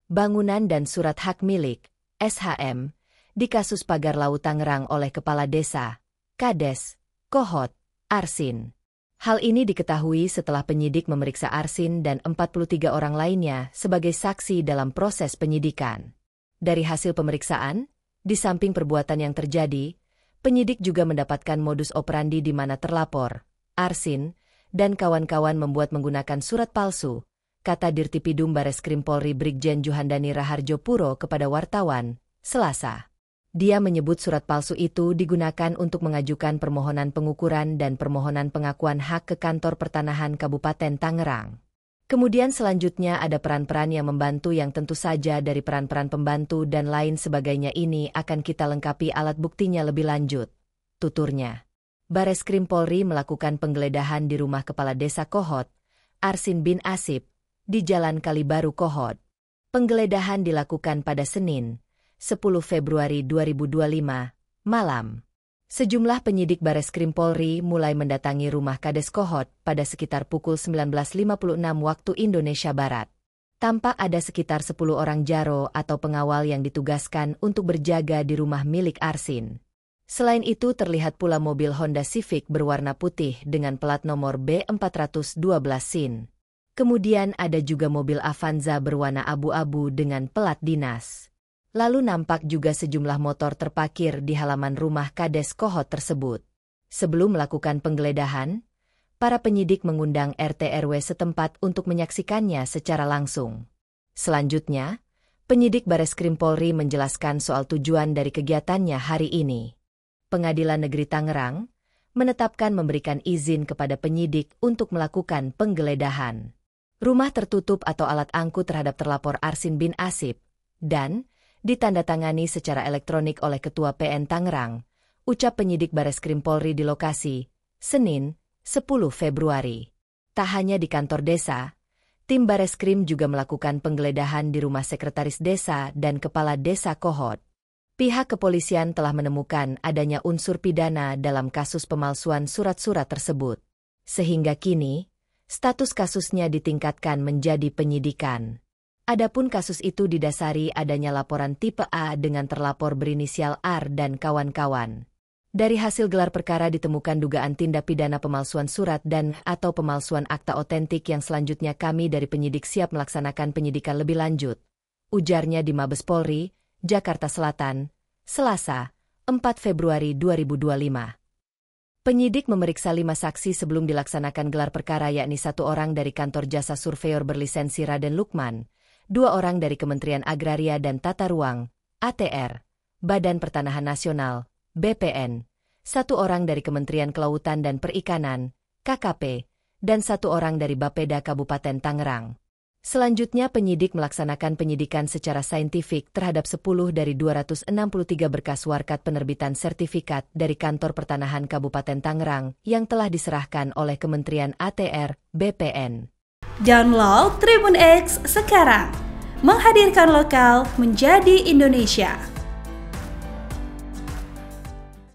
Bangunan dan Surat Hak Milik (SHM) di kasus Pagar Laut Tangerang oleh Kepala Desa, Kades, Kohot, Arsin. Hal ini diketahui setelah penyidik memeriksa Arsin dan 43 orang lainnya sebagai saksi dalam proses penyidikan. Dari hasil pemeriksaan, di samping perbuatan yang terjadi, penyidik juga mendapatkan modus operandi di mana terlapor, Arsin, dan kawan-kawan membuat menggunakan surat palsu, kata Dirtipidum Bareskrim Polri Brigjen Juhandani Raharjo Puro kepada wartawan, Selasa. Dia menyebut surat palsu itu digunakan untuk mengajukan permohonan pengukuran dan permohonan pengakuan hak ke Kantor Pertanahan Kabupaten Tangerang. Kemudian selanjutnya ada peran-peran yang membantu yang tentu saja dari peran-peran pembantu dan lain sebagainya ini akan kita lengkapi alat buktinya lebih lanjut, tuturnya. Bareskrim Polri melakukan penggeledahan di rumah Kepala Desa Kohot, Arsin bin Asip, di Jalan Kalibaru Kohot. Penggeledahan dilakukan pada Senin, 10 Februari 2025, malam. Sejumlah penyidik Bareskrim Polri mulai mendatangi rumah Kades Kohot pada sekitar pukul 19.56 waktu Indonesia Barat. Tampak ada sekitar 10 orang jaro atau pengawal yang ditugaskan untuk berjaga di rumah milik Arsin. Selain itu terlihat pula mobil Honda Civic berwarna putih dengan plat nomor B412 SIN. Kemudian ada juga mobil Avanza berwarna abu-abu dengan plat dinas. Lalu nampak juga sejumlah motor terparkir di halaman rumah Kades Kohot tersebut. Sebelum melakukan penggeledahan, para penyidik mengundang RT RW setempat untuk menyaksikannya secara langsung. Selanjutnya, penyidik Bareskrim Polri menjelaskan soal tujuan dari kegiatannya hari ini. Pengadilan Negeri Tangerang menetapkan memberikan izin kepada penyidik untuk melakukan penggeledahan rumah tertutup atau alat angkut terhadap terlapor Arsin bin Asip, dan ditandatangani secara elektronik oleh Ketua PN Tangerang, ucap penyidik Bareskrim Polri di lokasi, Senin, 10 Februari. Tak hanya di kantor desa, tim Bareskrim juga melakukan penggeledahan di rumah Sekretaris Desa dan Kepala Desa Kohot. Pihak kepolisian telah menemukan adanya unsur pidana dalam kasus pemalsuan surat-surat tersebut. Sehingga kini, status kasusnya ditingkatkan menjadi penyidikan. Adapun kasus itu didasari adanya laporan tipe A dengan terlapor berinisial R dan kawan-kawan. Dari hasil gelar perkara ditemukan dugaan tindak pidana pemalsuan surat dan atau pemalsuan akta otentik yang selanjutnya kami dari penyidik siap melaksanakan penyidikan lebih lanjut, ujarnya di Mabes Polri, Jakarta Selatan, Selasa, 4 Februari 2025. Penyidik memeriksa 5 saksi sebelum dilaksanakan gelar perkara yakni 1 orang dari kantor jasa surveyor berlisensi Raden Lukman, 2 orang dari Kementerian Agraria dan Tata Ruang, ATR, Badan Pertanahan Nasional, BPN, 1 orang dari Kementerian Kelautan dan Perikanan, KKP, dan 1 orang dari Bapeda Kabupaten Tangerang. Selanjutnya penyidik melaksanakan penyidikan secara saintifik terhadap 10 dari 263 berkas warkat penerbitan sertifikat dari Kantor Pertanahan Kabupaten Tangerang yang telah diserahkan oleh Kementerian ATR, BPN. Download Tribun X sekarang, menghadirkan lokal menjadi Indonesia.